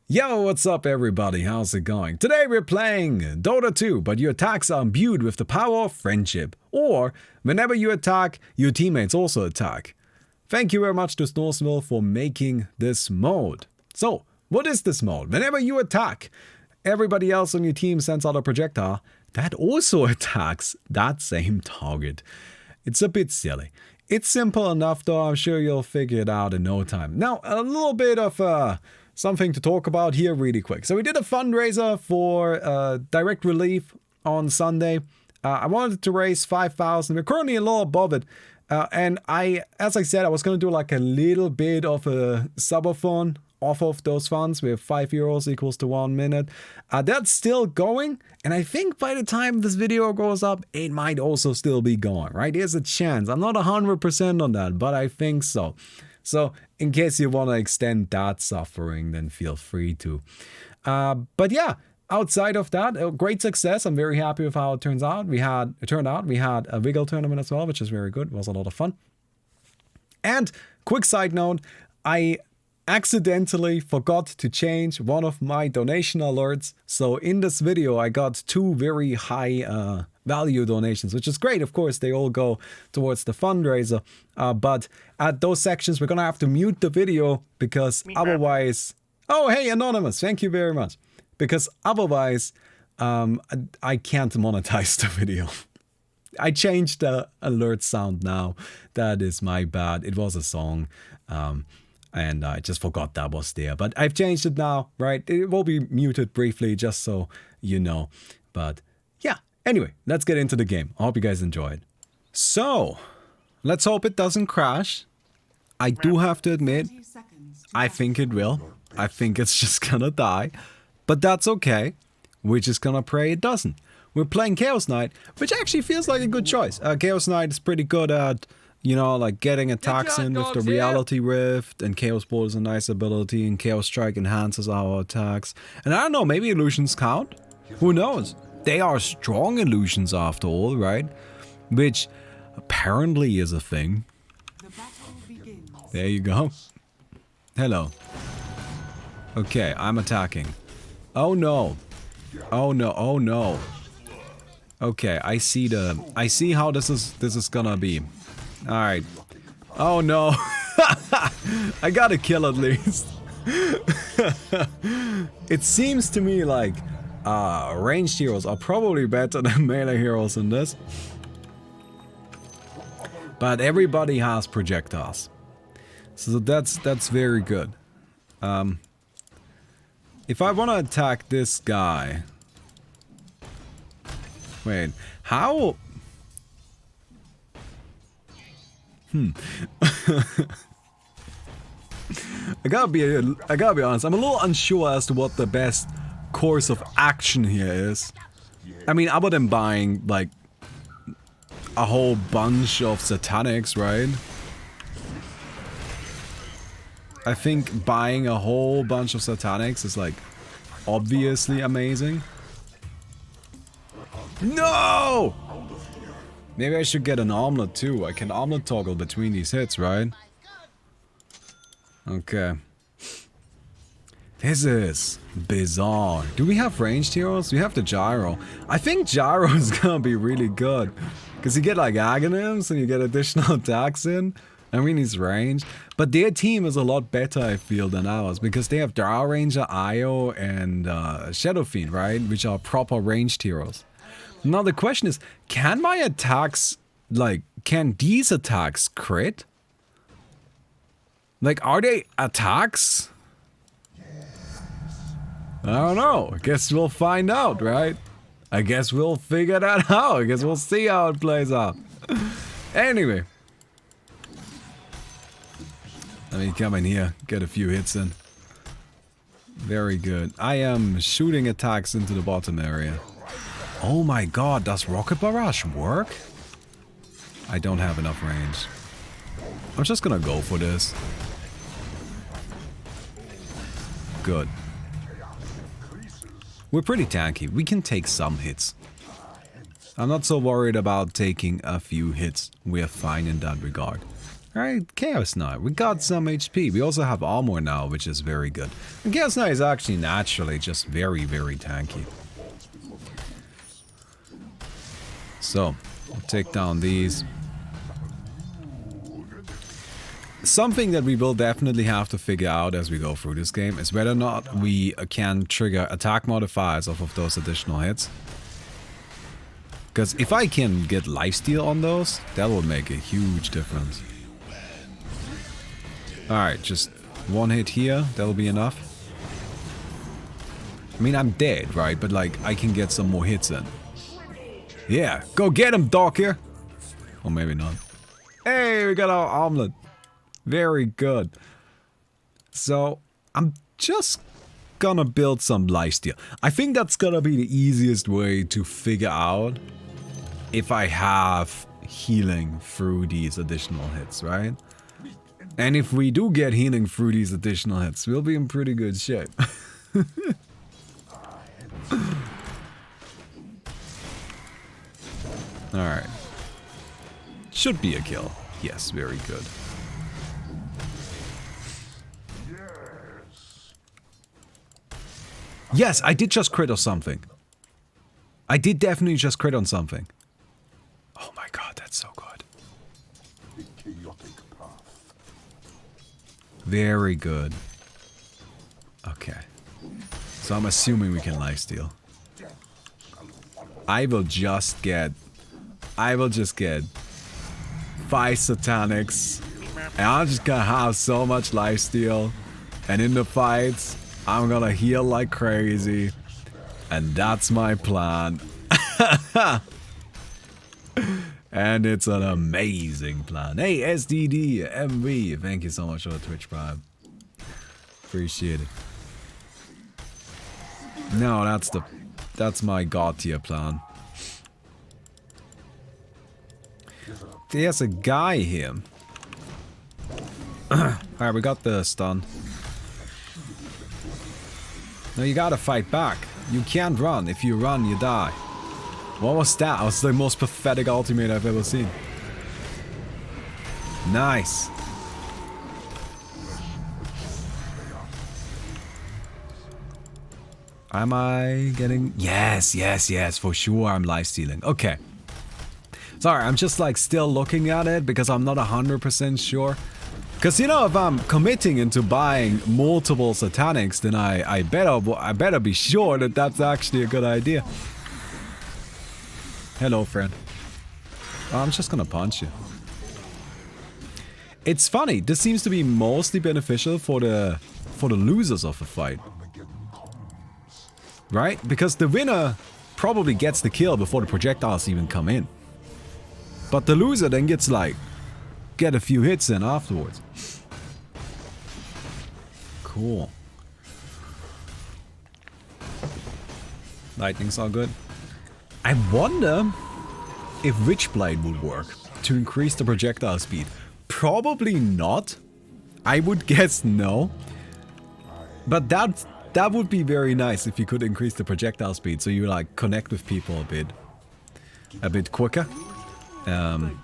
Yo, what's up everybody? How's it going? Today we're playing Dota 2, but your attacks are imbued with the power of friendship. Or, whenever you attack, your teammates also attack. Thank you very much to Snorsville for making this mode. So, what is this mode? Whenever you attack, everybody else on your team sends out a projectile that also attacks that same target. It's a bit silly. It's simple enough though, I'm sure you'll figure it out in no time. Now, a little bit of something to talk about here really quick. So we did a fundraiser for direct relief on Sunday. I wanted to raise 5,000. We're currently a little above it. And as I said, I was going to do like a little bit of a subathon off of those funds with €5 equals to 1 minute. That's still going. And I think by the time this video goes up, it might also still be going, right? There's a chance. I'm not 100% on that, but I think so. So in case you want to extend that suffering, then feel free to. But yeah, outside of that, a great success. I'm very happy with how it turns out. We had a Wiggle tournament as well, which is very good. It was a lot of fun. And quick side note, I accidentally forgot to change one of my donation alerts. So in this video, I got 2 very high value donations, which is great. Of course, they all go towards the fundraiser. But at those sections, we're going to have to mute the video because otherwise... Oh, hey, Anonymous. Thank you very much. Because otherwise, I can't monetize the video. I changed the alert sound now. That is my bad. It was a song. And I just forgot that was there. But I've changed it now, right? It will be muted briefly, just so you know. But yeah, anyway, let's get into the game. I hope you guys enjoyed. So, let's hope it doesn't crash. I do have to admit, I think it will. I think it's just gonna die. But that's okay. We're just gonna pray it doesn't. We're playing Chaos Knight, which actually feels like a good choice. Chaos Knight is pretty good at... You know, like getting attacks in with the Reality Rift, and Chaos Bolt is a nice ability, and Chaos Strike enhances our attacks. And I don't know, maybe illusions count? Who knows? They are strong illusions after all, right? Which apparently is a thing. There you go. Hello. Okay, I'm attacking. Oh no. Oh no, oh no. Okay, I see how this is gonna be. Alright. Oh no. I got a kill at least. It seems to me like ranged heroes are probably better than melee heroes in this. But everybody has projectiles. So that's very good. If I want to attack this guy... Wait, how... I gotta be honest, I'm a little unsure as to what the best course of action here is. I mean, other than buying, like, a whole bunch of satanics, right? I think buying a whole bunch of satanics is, like, obviously amazing. No! Maybe I should get an omelet too. I can omelet toggle between these hits, right? Okay. This is bizarre. Do we have ranged heroes? We have the gyro. I think gyro is gonna be really good. Because you get like agonyms and you get additional attacks in. I mean, he's ranged. But their team is a lot better, I feel, than ours. Because they have Drow Ranger, Io, and Shadow Fiend, right? Which are proper ranged heroes. Now the question is, can my attacks, like, can these attacks crit? Like, are they attacks? I don't know. I guess we'll find out, right? I guess we'll figure that out. I guess we'll see how it plays out. Anyway. Let me come in here, get a few hits in. Very good. I am shooting attacks into the bottom area. Oh my god, does Rocket Barrage work? I don't have enough range. I'm just gonna go for this. Good. We're pretty tanky. We can take some hits. I'm not so worried about taking a few hits. We're fine in that regard. Alright, Chaos Knight. We got some HP. We also have armor now, which is very good. And Chaos Knight is actually naturally just very, very tanky. So, we'll take down these. Something that we will definitely have to figure out as we go through this game is whether or not we can trigger attack modifiers off of those additional hits. Because if I can get lifesteal on those, that will make a huge difference. Alright, just one hit here, that'll be enough. I mean, I'm dead, right? But like, I can get some more hits in. Yeah, go get him, Docker! Or maybe not. Hey, we got our armlet. Very good. So, I'm just gonna build some lifesteal. I think that's gonna be the easiest way to figure out if I have healing through these additional hits, right? And if we do get healing through these additional hits, we'll be in pretty good shape. Alright. Should be a kill. Yes, very good. Yes, I did just crit on something. I did definitely just crit on something. Oh my god, that's so good. Very good. Okay. So I'm assuming we can lifesteal. I will just get 5 satanics. And I'm just gonna have so much lifesteal. And in the fights, I'm gonna heal like crazy. And that's my plan. And it's an amazing plan. Hey, SDD, MV, thank you so much for the Twitch Prime. Appreciate it. No, that's my god tier plan. There's a guy here. Alright, we got the stun. No, you gotta fight back. You can't run. If you run, you die. What was that? That was the most pathetic ultimate I've ever seen. Nice. Am I getting... Yes, yes, yes. For sure I'm lifestealing. Okay. Sorry, I'm just like still looking at it because I'm not 100% sure. Because, you know, if I'm committing into buying multiple satanics, then I better be sure that that's actually a good idea. Hello, friend. Oh, I'm just gonna punch you. It's funny. This seems to be mostly beneficial for the losers of the fight, right? Because the winner probably gets the kill before the projectiles even come in, but the loser then gets like get a few hits in afterwards. Cool. Lightning's all good. I wonder if Witchblade would work to increase the projectile speed. Probably not. I would guess no. But that would be very nice if you could increase the projectile speed so you like connect with people a bit quicker.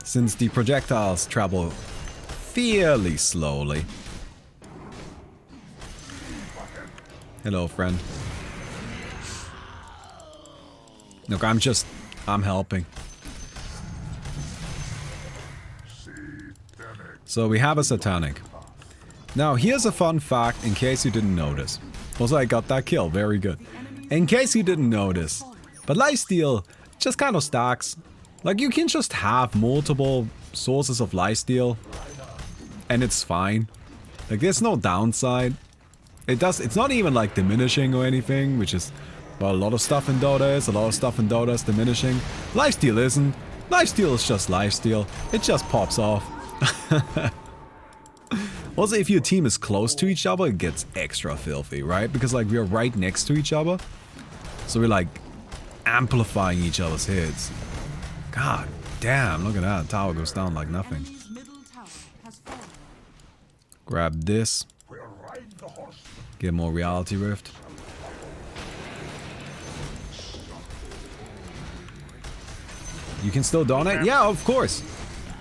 Since the projectiles travel fairly slowly. Hello, friend. Look, I'm helping. So we have a satanic. Now, here's a fun fact in case you didn't notice. Also, I got that kill, very good. In case you didn't notice. But lifesteal just kind of stacks. Like, you can just have multiple sources of lifesteal. And it's fine. Like, there's no downside. It's not even like diminishing or anything, which is... Well, a lot of stuff in Dota is, a lot of stuff in Dota is diminishing. Lifesteal isn't. Lifesteal is just lifesteal. It just pops off. Also, if your team is close to each other, it gets extra filthy, right? Because like we're right next to each other. So we're like amplifying each other's hits. God damn, look at that. Tower goes down like nothing. Grab this. Get more reality rift. You can still donate? Yeah, of course.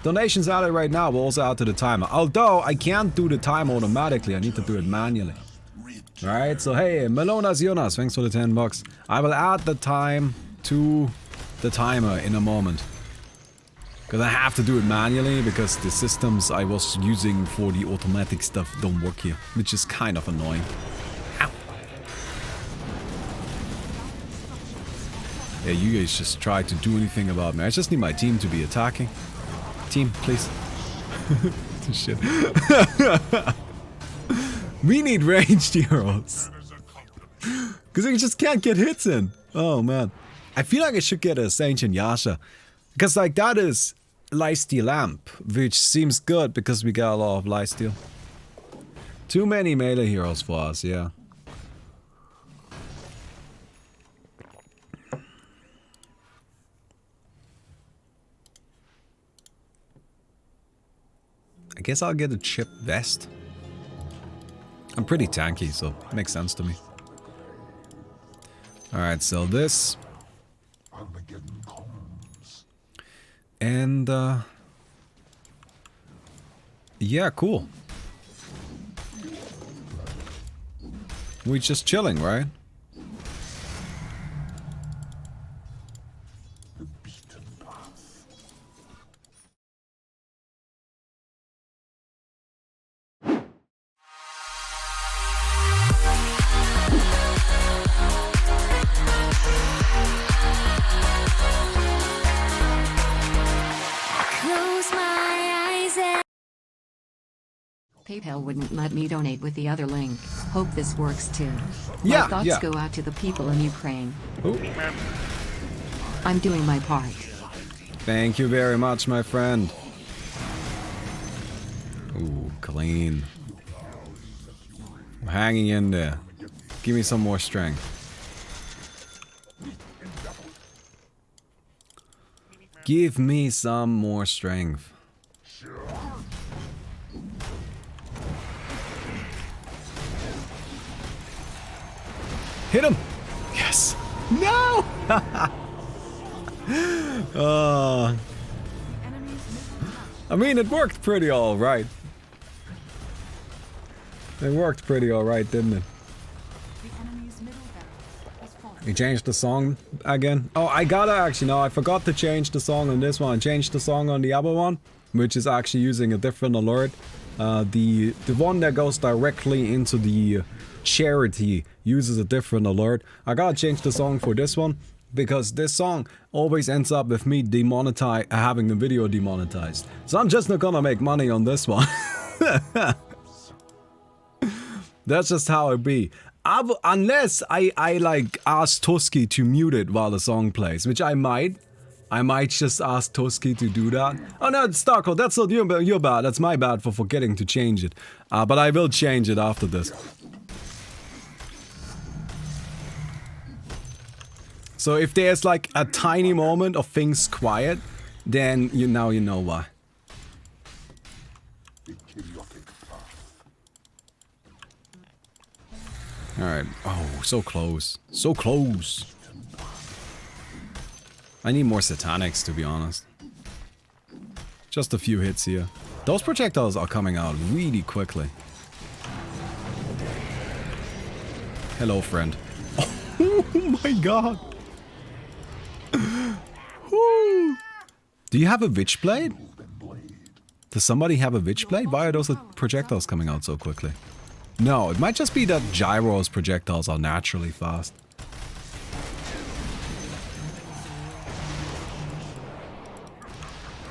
Donations added right now will also add to the timer. Although, I can't do the time automatically. I need to do it manually. Alright, so hey, Melonas Jonas, thanks for the 10 bucks. I will add the time to the timer in a moment. Because I have to do it manually, because the systems I was using for the automatic stuff don't work here. Which is kind of annoying. Ow. Yeah, you guys just try to do anything about me. I just need my team to be attacking. Team, please. Shit. We need ranged heroes. Because we just can't get hits in. Oh man. I feel like I should get a Ancient Yasha. Because like that is lifesteal lamp. Which seems good because we got a lot of lifesteal. Too many melee heroes for us, yeah. I guess I'll get a chip vest. I'm pretty tanky, so it makes sense to me. Alright, so this. And, yeah, cool. We're just chilling, right? PayPal wouldn't let me donate with the other link. Hope this works too. Yeah, my thoughts go out to the people in Ukraine. Ooh. I'm doing my part. Thank you very much, my friend. Ooh, clean. I'm hanging in there. Give me some more strength. Give me some more strength. Hit him! Yes! No! I mean, it worked pretty alright. It worked pretty alright, didn't it? We changed the song again. Oh, I gotta actually, no, I forgot to change the song on this one. I changed the song on the other one, which is actually using a different alert. The one that goes directly into the charity uses a different alert. I gotta change the song for this one because this song always ends up with me having the video demonetized. So I'm just not gonna make money on this one. That's just how it be. Unless I like ask Toski to mute it while the song plays, which I might. I might just ask Toski to do that. Oh no, it's Starco, that's not your bad, that's my bad for forgetting to change it. But I will change it after this. So if there's like a tiny moment of things quiet, then now you know why. Alright. Oh, so close. So close. I need more satanics, to be honest. Just a few hits here. Those projectiles are coming out really quickly. Hello, friend. Oh my god. Do you have a Witchblade? Does somebody have a Witchblade? Why are those projectiles coming out so quickly? No, it might just be that Gyro's projectiles are naturally fast.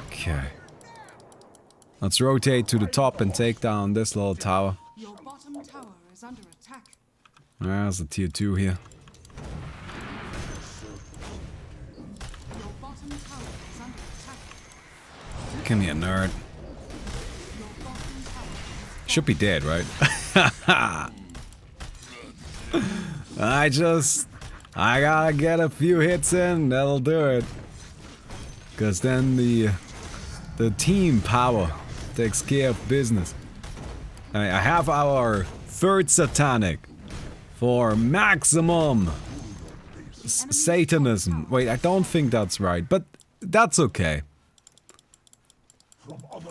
Okay. Let's rotate to the top and take down this little tower. Your bottom tower is under attack. There's a tier 2 here. Your bottom tower is under attack. Give me a nerd. Should be dead, right? I gotta get a few hits in, that'll do it. Cause then the team power takes care of business. I have our third satanic for maximum Satanism. Wait, I don't think that's right, but that's okay.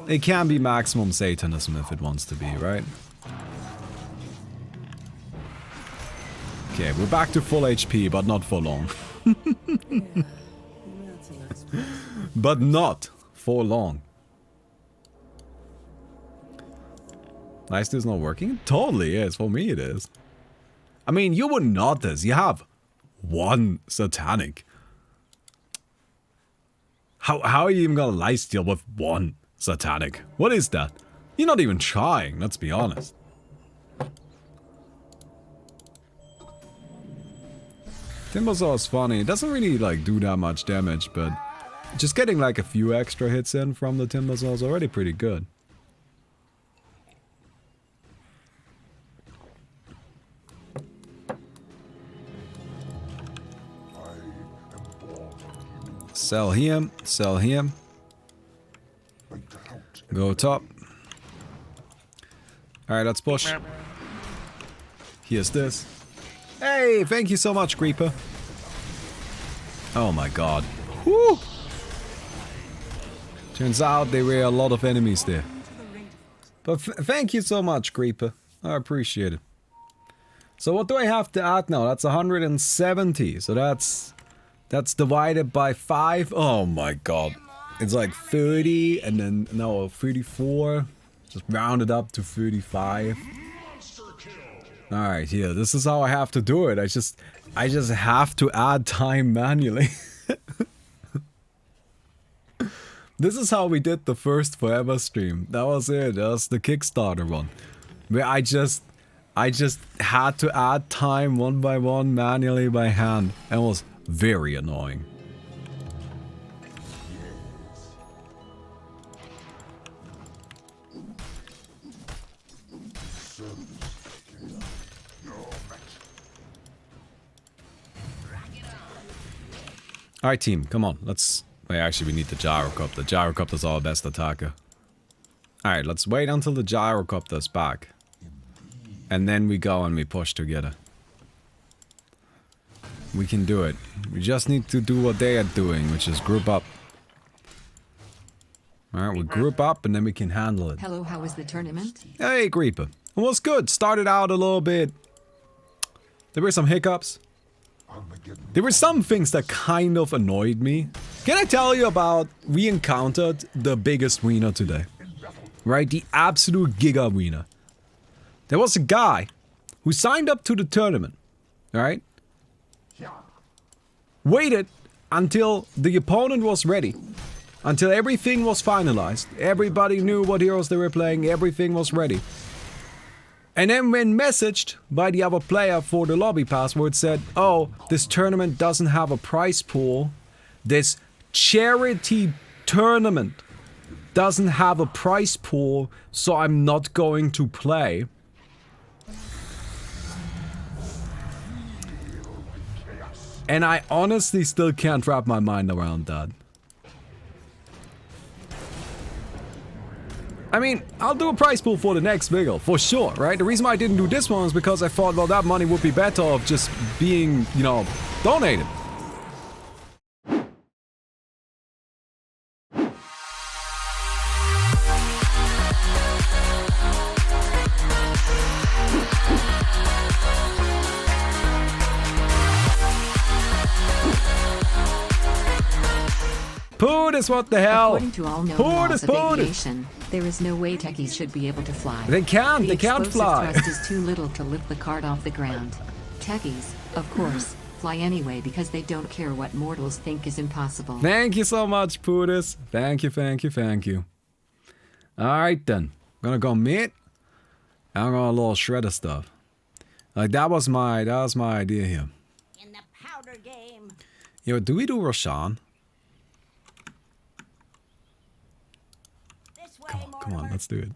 It can be maximum Satanism if it wants to be, right? Okay, we're back to full HP, but not for long. But not for long. Nice, this not working? Totally is. For me it is. I mean, you would notice. You have one Satanic. How are you even gonna lifesteal with one Satanic? What is that? You're not even trying, let's be honest. Timbersaw is funny. It doesn't really like do that much damage, but just getting like a few extra hits in from the Timbersaw is already pretty good. Sell him, sell him. Go top. Alright, let's push. Here's this. Hey, thank you so much, Creeper. Oh my god. Woo! Turns out there were a lot of enemies there. But thank you so much, Creeper. I appreciate it. So what do I have to add now? That's 170. So that's divided by 5. Oh my god. It's like 30 and then no 34. Just round it up to 35. Alright, yeah, this is how I have to do it. I just have to add time manually. This is how we did the first Forever stream. That was it. That was the Kickstarter one. Where I just had to add time one by one manually by hand. And it was very annoying. Alright team, come on, let's... Wait, actually we need the Gyrocopter. The Gyrocopter's our best attacker. Alright, let's wait until the Gyrocopter's back. And then we go and we push together. We can do it. We just need to do what they are doing, which is group up. Alright, we'll group up and then we can handle it. Hello, how was the tournament? Hey, Creeper. It was good. Started out a little bit... There were some hiccups. There were some things that kind of annoyed me. Can I tell you about... We encountered the biggest wiener today. Right? The absolute giga wiener. There was a guy who signed up to the tournament. Alright? Waited until the opponent was ready. Until everything was finalized. Everybody knew what heroes they were playing. Everything was ready. And then when messaged by the other player for the lobby password said, oh, this tournament doesn't have a prize pool. This charity tournament doesn't have a prize pool, so I'm not going to play. And I honestly still can't wrap my mind around that. I mean, I'll do a prize pool for the next Wiggle, for sure, right? The reason why I didn't do this one is because I thought, well, that money would be better off just being, you know, donated. Pootis, what the hell? According to all known laws of aviation, there is no way techies should be able to fly. They can't fly. The thrust is too little to lift the cart off the ground. Techies, of course, fly anyway because they don't care what mortals think is impossible. Thank you so much, Pootis. Thank you, thank you, thank you. Alright then. I'm gonna go mid. I'm gonna a little shredder stuff. Like that was my idea here. In the powder game. Yo, do we do Roshan? Come on, let's do it.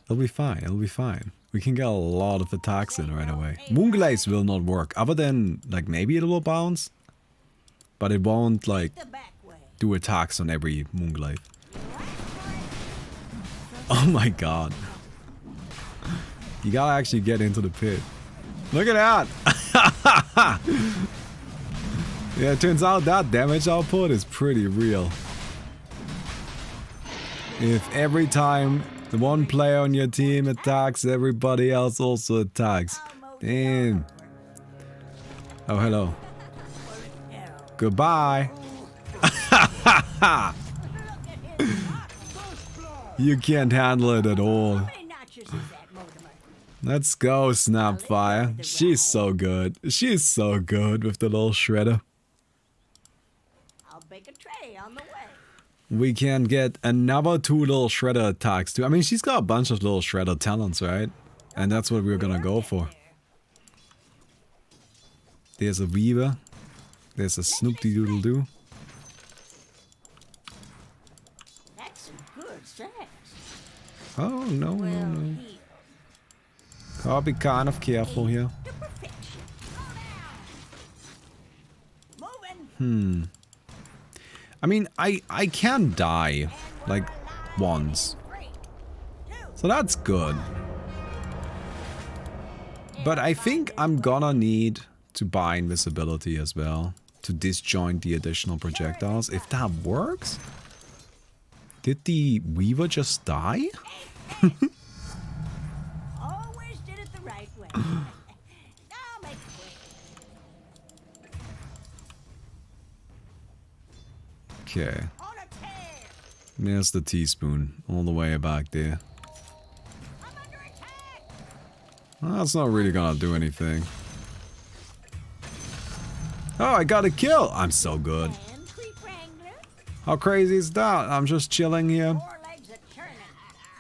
It'll be fine, it'll be fine. We can get a lot of attacks in right away. Moonglaze will not work, other than, like, maybe it will bounce. But it won't, like, do attacks on every Moonglaze. Oh my god. You gotta actually get into the pit. Look at that! Yeah, it turns out that damage output is pretty real. if every time the one player on your team attacks, everybody else also attacks. Damn. Oh, hello. Goodbye. You can't handle it at all. How many notches is that, Mortimer? Let's go, Snapfire. She's so good. She's so good with the little shredder. I'll bake a tray on the way. We can get another 2 little shredder attacks too. I mean, she's got a bunch of little shredder talents, right? And that's what we're gonna go for. There's a Weaver. There's a Snoop-de-Doodle-Doo. That's some good sass. Oh, no, no, Well, no. he Gotta be kind of careful here. to perfection. Go down. Moving. I mean, I can die, like, once. 3, 2. So that's good. But I think I'm gonna need to buy invisibility as well to disjoint the additional projectiles. If that works? Did the Weaver just die? Always did it the right way. Now make it quick. Okay. On a tear. There's the teaspoon all the way back there. I'm under attack. Well, that's not really gonna do anything. Oh, I got a kill! I'm so good. And Creep Wrangler. How crazy is that? I'm just chilling here, 4 legs a churning.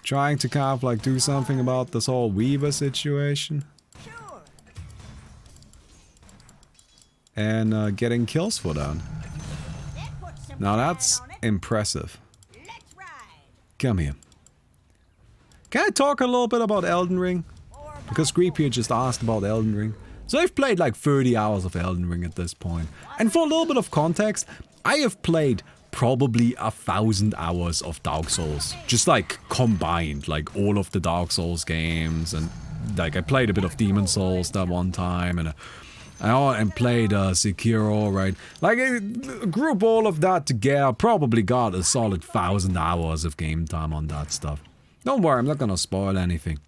trying to kind of like do something about this whole Weaver situation. Sure. And getting kills for that. That puts some Now shine that's on it. impressive. Let's ride. Come here. Can I talk a little bit about Elden Ring? Because Creep here just asked about Elden Ring. So I've played like 30 hours of Elden Ring at this point. And for a little bit of context, I have played probably 1,000 hours of Dark Souls. Just like combined, like all of the Dark Souls games. And like I played a bit of Demon Souls that one time. And I played Sekiro, right? Like group all of that together, probably got a solid 1,000 hours of game time on that stuff. Don't worry, I'm not gonna spoil anything.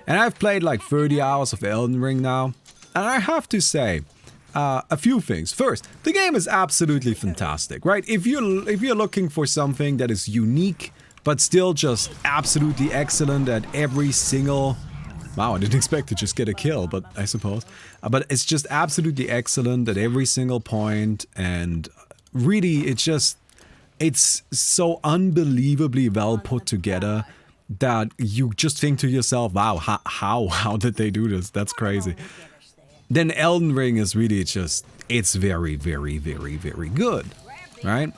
And I've played like 30 hours of Elden Ring now. And I have to say, a few things. First, the game is absolutely fantastic, right? If you're looking for something that is unique, but still just absolutely excellent at every single... Wow, I didn't expect to just get a kill, but I suppose. But it's just absolutely excellent at every single point. And really, it's so unbelievably well put together that you just think to yourself, wow, how did they do this? That's crazy. Then Elden Ring is really just, it's very, very, very, very good, right?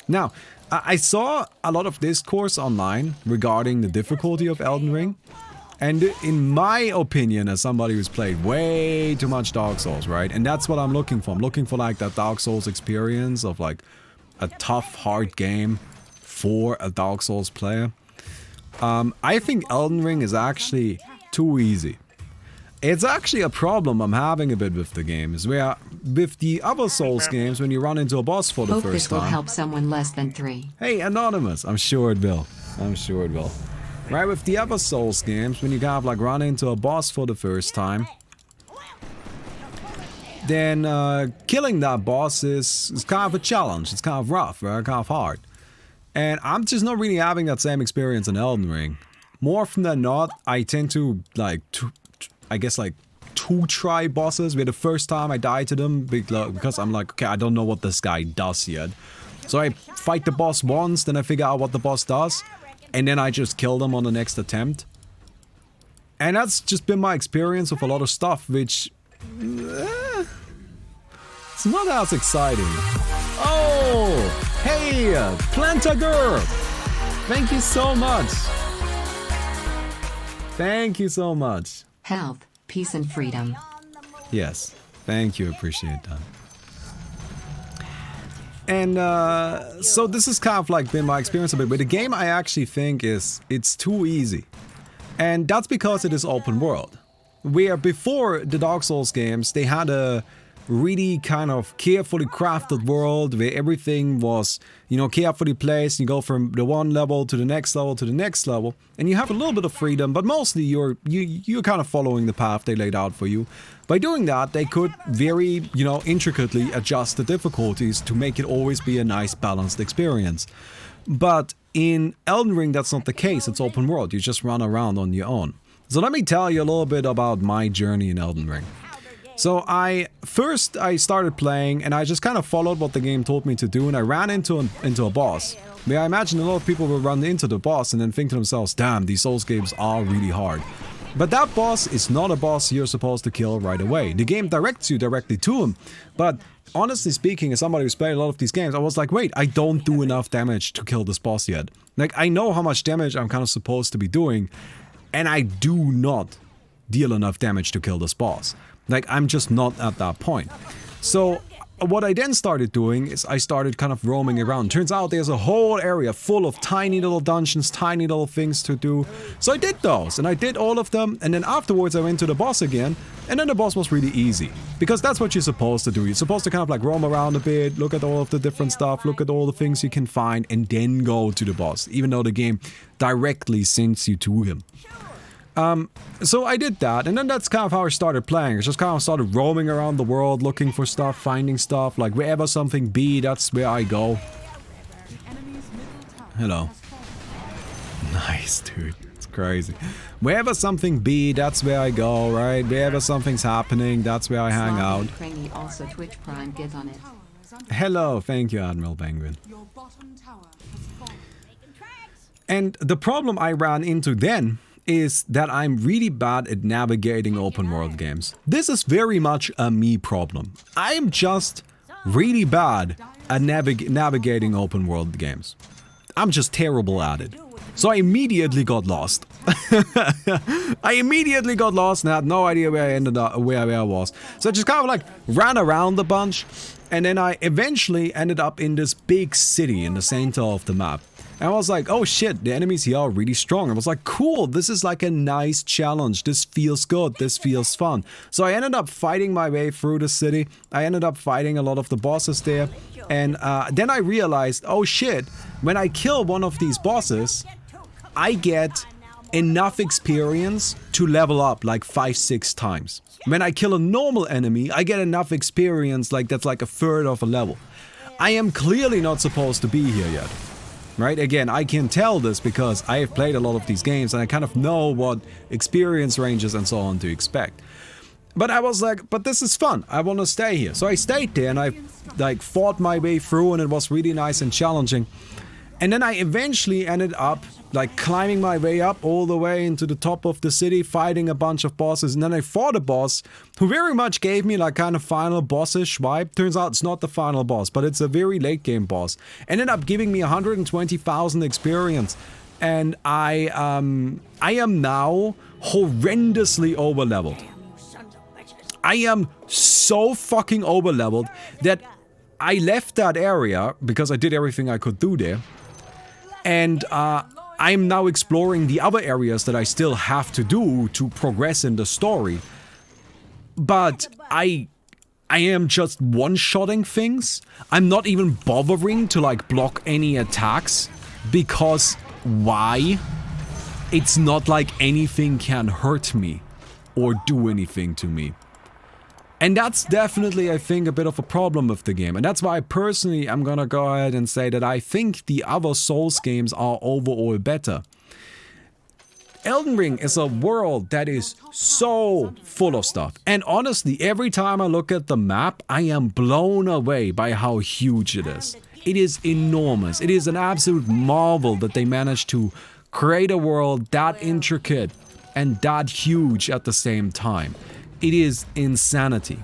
Now, I saw a lot of discourse online regarding the difficulty of Elden Ring. And in my opinion, as somebody who's played way too much Dark Souls, right? And that's what I'm looking for. I'm looking for like that Dark Souls experience of like a tough, hard game for a Dark Souls player. I think Elden Ring is actually too easy. It's actually a problem I'm having a bit with the game, is where with the other Souls games, when you run into a boss for the Hope first this will time... help someone less than 3. Hey, Anonymous, I'm sure it will. I'm sure it will. Right, with the other Souls games, when you kind of like run into a boss for the first time, then killing that boss is kind of a challenge. It's kind of rough, right? Kind of hard. And I'm just not really having that same experience in Elden Ring. More often than not, I tend to like, two-try bosses, where the first time I die to them, because I'm like, okay, I don't know what this guy does yet. So I fight the boss once, then I figure out what the boss does, and then I just kill them on the next attempt. And that's just been my experience with a lot of stuff, which... it's not as exciting. Oh! Hey! Planta Girl! Thank you so much! Thank you so much. Health, peace, and freedom. Yes. Thank you, appreciate that. And so this has kind of like been my experience a bit, but the game I actually think it's too easy. And that's because it is open world. Where before the Dark Souls games, they had a really kind of carefully crafted world where everything was, you know, carefully placed. You go from the one level to the next level to the next level, and you have a little bit of freedom, but mostly you're kind of following the path they laid out for you. By doing that, they could very, you know, intricately adjust the difficulties to make it always be a nice balanced experience. But in Elden Ring, that's not the case. It's open world. You just run around on your own. So let me tell you a little bit about my journey in Elden Ring. So I started playing and I just kind of followed what the game told me to do, and I ran into a boss. Where I imagine a lot of people will run into the boss and then think to themselves, damn, these Souls games are really hard. But that boss is not a boss you're supposed to kill right away. The game directs you directly to him. But honestly speaking, as somebody who's played a lot of these games, I was like, wait, I don't do enough damage to kill this boss yet. Like, I know how much damage I'm kind of supposed to be doing, and I do not deal enough damage to kill this boss. Like, I'm just not at that point. So what I then started doing is I started kind of roaming around. Turns out there's a whole area full of tiny little dungeons, tiny little things to do. So I did those, and I did all of them, and then afterwards I went to the boss again, and then the boss was really easy. Because that's what you're supposed to do. You're supposed to kind of like roam around a bit, look at all of the different stuff, look at all the things you can find, and then go to the boss, even though the game directly sends you to him. So I did that, and then that's kind of how I started playing. I just kind of started roaming around the world, looking for stuff, finding stuff, like wherever something be, that's where I go. Hello. Nice, dude. It's crazy. Wherever something be, that's where I go, right? Wherever something's happening, that's where I hang out. Crangy also Twitch Prime get on it. Hello, thank you, Admiral Penguin. Your bottom tower has fallen. And the problem I ran into then is that I'm really bad at navigating open world games. This is very much a me problem. I'm just really bad at navigating open world games. I'm just terrible at it. So I immediately got lost. I immediately got lost and had no idea where I ended up, where I was. So I just kind of like ran around a bunch, and then I eventually ended up in this big city in the center of the map. And I was like, oh shit, the enemies here are really strong. I was like, cool, this is like a nice challenge. This feels good. This feels fun. So I ended up fighting my way through the city. I ended up fighting a lot of the bosses there. And then I realized, oh shit, when I kill one of these bosses, I get enough experience to level up like 5-6 times. When I kill a normal enemy, I get enough experience like that's like a third of a level. I am clearly not supposed to be here yet. Right? Again, I can tell this because I have played a lot of these games and I kind of know what experience ranges and so on to expect. But I was like, but this is fun. I want to stay here. So I stayed there and I like fought my way through, and it was really nice and challenging. And then I eventually ended up like climbing my way up all the way into the top of the city, fighting a bunch of bosses. And then I fought a boss who very much gave me like kind of final bossish vibe. Turns out it's not the final boss, but it's a very late game boss. Ended up giving me 120,000 experience. And I am now horrendously overleveled. I am so fucking overleveled that I left that area because I did everything I could do there. And I'm now exploring the other areas that I still have to do to progress in the story. But I am just one-shotting things. I'm not even bothering to like block any attacks, because why? It's not like anything can hurt me or do anything to me. And that's definitely, I think, a bit of a problem with the game. And that's why personally I'm gonna go ahead and say that I think the other Souls games are overall better. Elden Ring is a world that is so full of stuff. And honestly, every time I look at the map, I am blown away by how huge it is. It is enormous. It is an absolute marvel that they managed to create a world that intricate and that huge at the same time. It is insanity.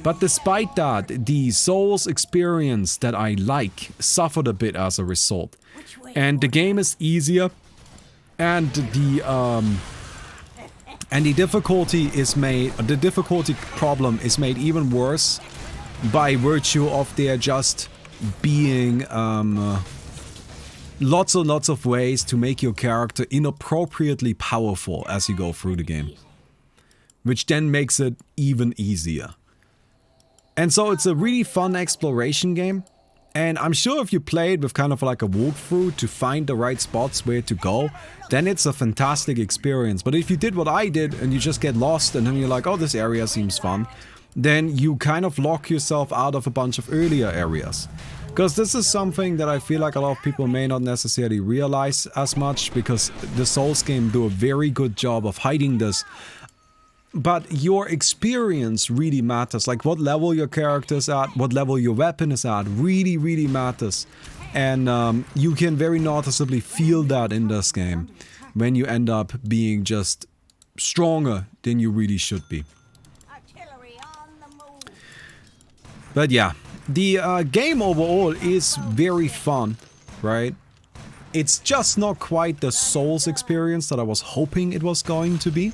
But despite that, the Souls experience that I like suffered a bit as a result. And the game is easier, and the difficulty problem is made even worse by virtue of there just being lots and lots of ways to make your character inappropriately powerful as you go through the game. Which then makes it even easier. And so it's a really fun exploration game. And I'm sure if you play it with kind of like a walkthrough to find the right spots where to go, then it's a fantastic experience. But if you did what I did and you just get lost and then you're like, oh, this area seems fun, then you kind of lock yourself out of a bunch of earlier areas. Because this is something that I feel like a lot of people may not necessarily realize as much, because the Souls game do a very good job of hiding this. But your experience really matters, like what level your character's at, what level your weapon is at, really, really matters. And you can very noticeably feel that in this game, when you end up being just stronger than you really should be. Artillery on the move. But yeah, the game overall is very fun, right? It's just not quite the Souls experience that I was hoping it was going to be.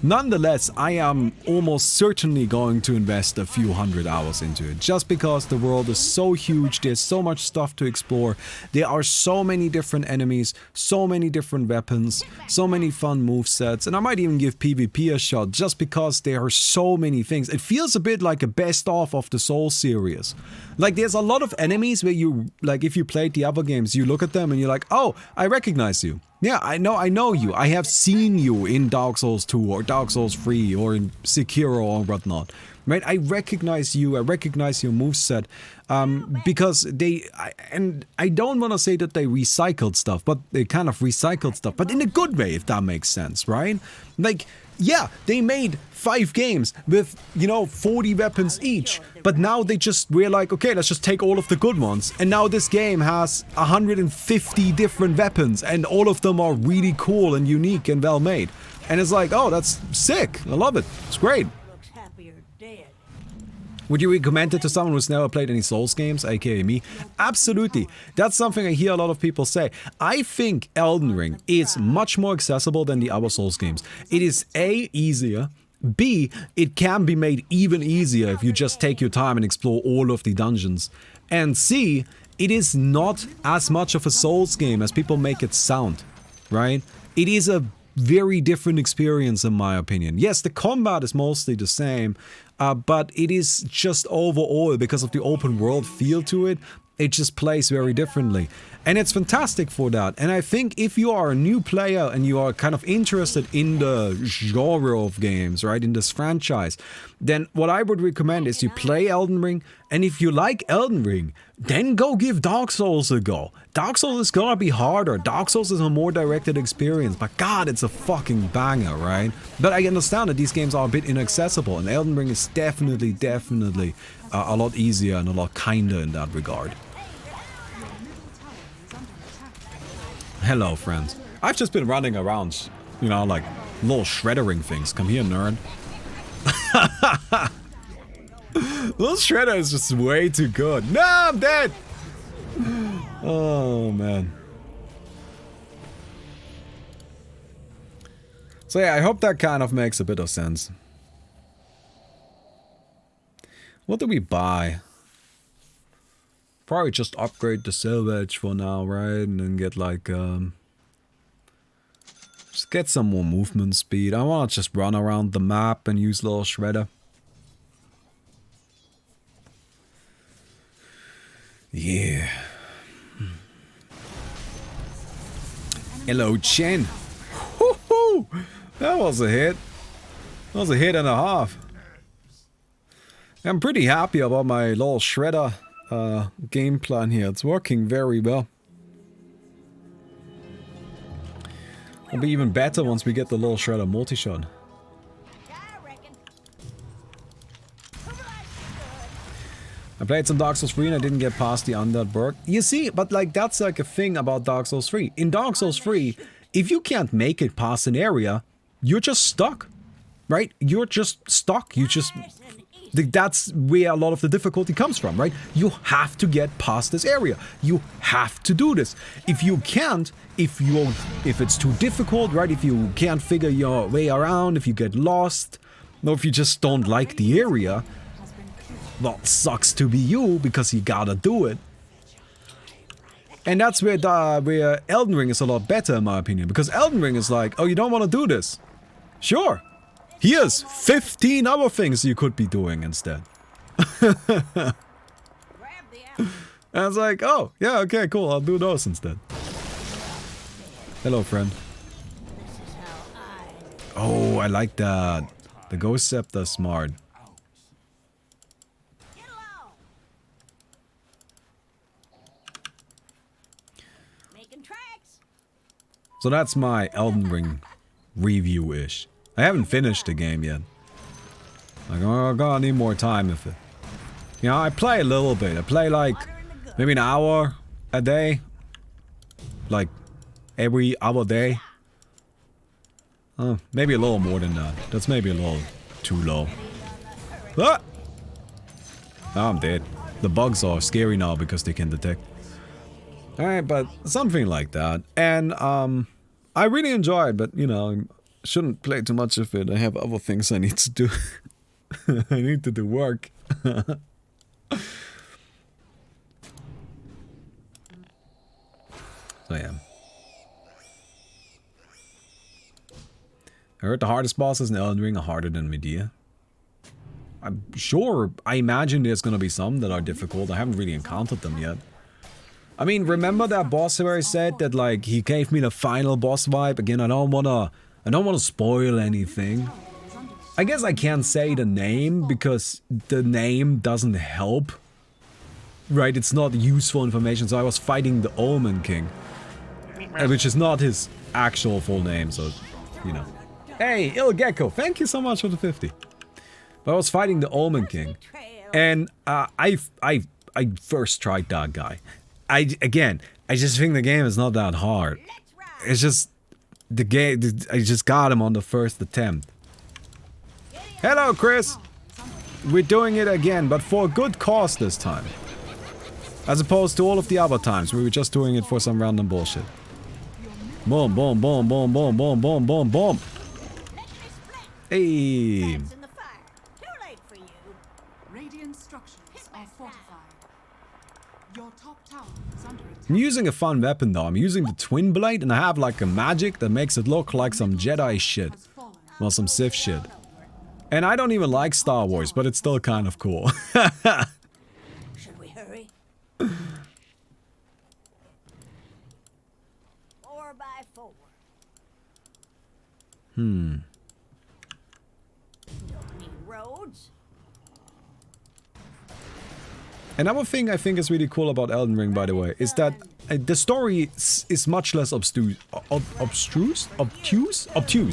Nonetheless, I am almost certainly going to invest a few hundred hours into it, just because the world is so huge, there's so much stuff to explore, there are so many different enemies, so many different weapons, so many fun movesets, and I might even give PvP a shot, just because there are so many things. It feels a bit like a best-of the Souls series. Like, there's a lot of enemies where you, like, if you played the other games, you look at them and you're like, oh, I recognize you. Yeah, I know you. I have seen you in Dark Souls 2 or Dark Souls 3 or in Sekiro or whatnot. Right? I recognize you, I recognize your moveset, because and I don't want to say that they recycled stuff, but they kind of recycled stuff, but in a good way, if that makes sense, right? Like, yeah, they made 5 games with, you know, 40 weapons each, but now they just were like, okay, let's just take all of the good ones, and now this game has 150 different weapons, and all of them are really cool and unique and well made. And it's like, oh, that's sick, I love it, it's great. Looks happier dead. Would you recommend it to someone who's never played any Souls games, aka me? Absolutely. That's something I hear a lot of people say. I think Elden Ring is much more accessible than the other Souls games. It is A, easier. B, it can be made even easier if you just take your time and explore all of the dungeons. And C, it is not as much of a Souls game as people make it sound, right? It is a very different experience in my opinion. Yes, the combat is mostly the same, but it is just overall, because of the open world feel to it, it just plays very differently. And it's fantastic for that. And I think if you are a new player and you are kind of interested in the genre of games, right, in this franchise, then what I would recommend is you play Elden Ring. And if you like Elden Ring, then go give Dark Souls a go. Dark Souls is gonna be harder. Dark Souls is a more directed experience, but God, it's a fucking banger, right? But I understand that these games are a bit inaccessible, and Elden Ring is definitely a lot easier and a lot kinder in that regard. Hello, friends. I've just been running around, you know, like little shreddering things. Come here, nerd. Little shredder is just way too good. No, I'm dead! Oh, man. So yeah, I hope that kind of makes a bit of sense. What do we buy? Probably just upgrade the salvage for now, right? And then get like, just get some more movement speed. I want to just run around the map and use little shredder. Yeah. Hello, Chen. Woohoo! That was a hit. That was a hit and a half. I'm pretty happy about my little shredder game plan here. It's working very well. It'll be even better once we get the little shredder multi-shot. I played some Dark Souls 3 and I didn't get past the undead berg. You see, but like that's like a thing about Dark Souls 3. In Dark Souls 3, if you can't make it past an area, you're just stuck. Right? You're just stuck. You just... That's where a lot of the difficulty comes from, right? You have to get past this area. You have to do this. If you can't, if it's too difficult, right? If you can't figure your way around, if you get lost, or if you just don't like the area, well, sucks to be you, because you gotta do it. And that's where Elden Ring is a lot better, in my opinion, because Elden Ring is like, oh, you don't want to do this? Sure. Here's 15 other things you could be doing instead. Grab the apple. And I was like, oh, yeah, okay, cool, I'll do those instead. Hello, friend. This is how I. Oh, I like that. The Ghost Scepter's smart. Get along. Making tracks. So that's my Elden Ring review-ish. I haven't finished the game yet. Like, I'm gonna need more time with it. You know, I play a little bit. I play like maybe an hour a day. Like every other day. Maybe a little more than that. That's maybe a little too low. Ah! Oh, I'm dead. The bugs are scary now because they can detect. Alright, but something like that. And I really enjoy it, but you know, I shouldn't play too much of it. I have other things I need to do. I need to do work. So yeah. I heard the hardest bosses in Elden Ring are harder than Medea. I'm sure, I imagine there's gonna be some that are difficult. I haven't really encountered them yet. I mean, remember that boss where I said that like he gave me the final boss vibe? Again, I don't wanna spoil anything. I guess I can't say the name because the name doesn't help. Right, it's not useful information. So I was fighting the Omen King, which is not his actual full name, so you know. Hey, Il Gecko, thank you so much for the 50. But I was fighting the Omen King, and I first tried that guy. I just think the game is not that hard. It's just the game. I just got him on the first attempt. Hello, Chris. We're doing it again, but for a good cause this time, as opposed to all of the other times we were just doing it for some random bullshit. Boom, boom, boom, boom, boom, boom, boom, boom, boom. Hey. That's in the fire. Too late for you. Radiant structures are fortified. Your top tower is under attack. I'm using a fun weapon though. I'm using the Twin Blade and I have like a magic that makes it look like some Jedi shit. Has fallen. Well, some Sith shit. And I don't even like Star Wars, but it's still kind of cool. Should we hurry? 4x4. Don't need roads. Another thing I think is really cool about Elden Ring, by the way, is that the story is much less obtuse,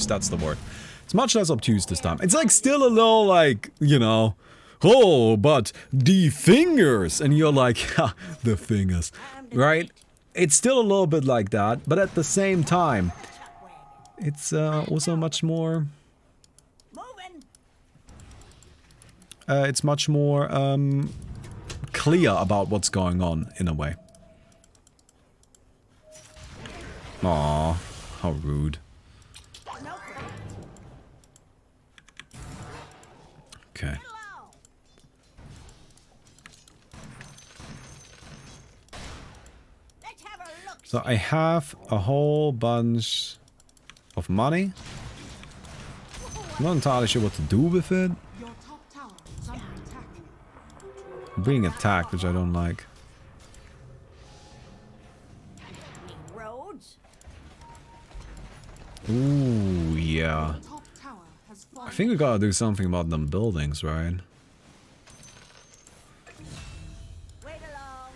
that's the word. It's much less obtuse this time. It's like still a little like, you know, oh, but the fingers, and you're like, ha, the fingers, right? It's still a little bit like that, but at the same time, it's also much more, Moving. it's much more clear about what's going on in a way. Aw, how rude. No problem. Okay. Get along. Let's have a look. So I have a whole bunch of money. I'm not entirely sure what to do with it. Your top tower is under attack. I'm being attacked, which I don't like. Need roads. Ooh, yeah. Top tower has I fallen. think we gotta do something about them buildings, right? Wait along.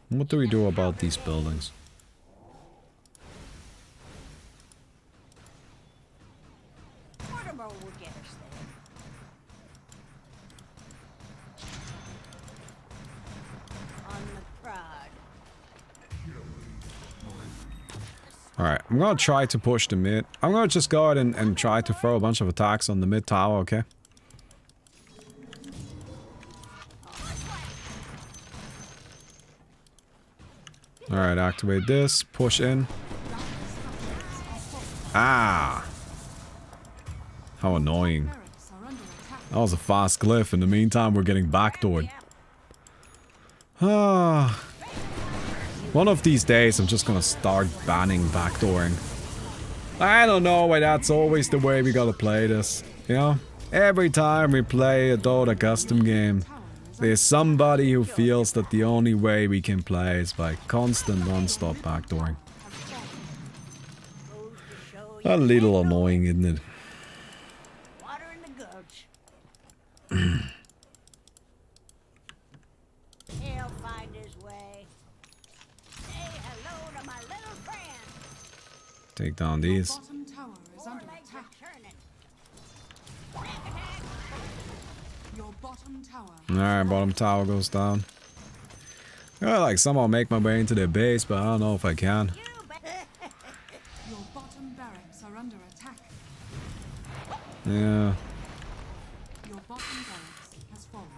What do we do about these buildings? Mortimer will get us there. On the prod. Alright, I'm gonna try to push the mid. I'm gonna just go ahead and try to throw a bunch of attacks on the mid tower, okay? Alright, activate this, push in. Ah! How annoying. Barracks are under attack. That was a fast glyph. In the meantime, we're getting backdoored. Ah. One of these days, I'm just gonna start banning backdooring. I don't know why that's always the way we gotta play this, you know? Every time we play a Dota custom game, there's somebody who feels that the only way we can play is by constant non-stop backdooring. A little annoying, isn't it? Water in the gulch. He'll find his way. Say hello to my little friend. Take down these. Bottom tower is Four under legs are attack. turning. Back attack. Your bottom tower. Alright, bottom tower goes down. I like somehow make my way into their base, but I don't know if I can. You bet. Your bottom barracks are under attack. Yeah. Your bottom barracks has fallen.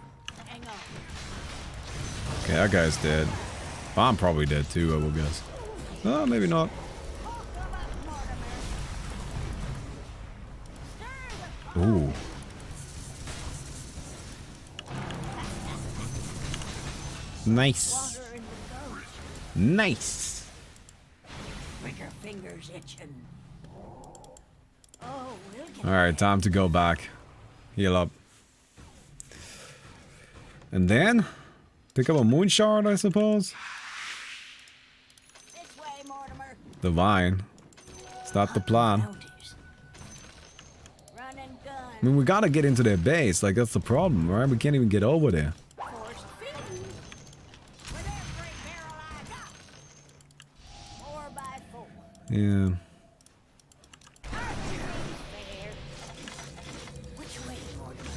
Hang on. Okay, that guy's dead. I'm probably dead too, I will guess. Oh, maybe not. Oh, come up, Mortimer. Stir the Ooh. Nice. water in the gulch. Nice. With your fingers itching. Oh, we'll get Alright, time to go back. Heal up. And then, pick up a moon shard, I suppose? this way, Mortimer. The vine. Is that the plan? Bounties. Run and gun. I mean, we gotta get into their base, like that's the problem, right? We can't even get over there. Force feed. With every barrel I got. 4x4. Yeah. Fair. Which way, Mortimer?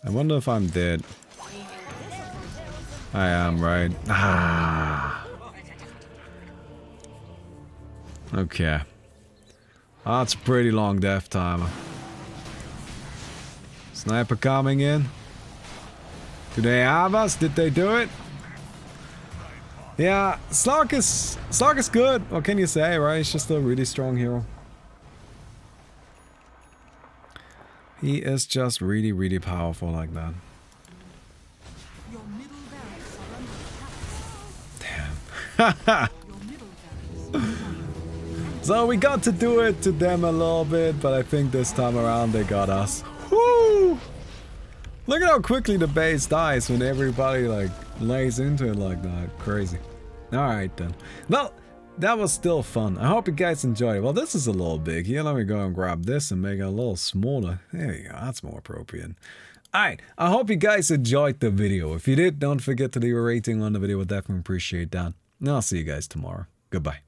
I wonder if I'm dead. I am, right? Ah. Okay. That's a pretty long death timer. Sniper coming in. Do they have us? Did they do it? Yeah, Slark is good. What can you say, right? He's just a really strong hero. He is just really, really powerful like that. Your middle barracks are under attack. Damn. Your middle barracks is under So we got to do it to them a little bit, but I think this time around they got us. Woo! Look at how quickly the base dies when everybody like lays into it like that. Crazy. Alright then. Well, that was still fun. I hope you guys enjoyed it. Well, this is a little big. Here, let me go and grab this and make it a little smaller. There you go. That's more appropriate. Alright, I hope you guys enjoyed the video. If you did, don't forget to leave a rating on the video. We'll definitely appreciate that. And I'll see you guys tomorrow. Goodbye.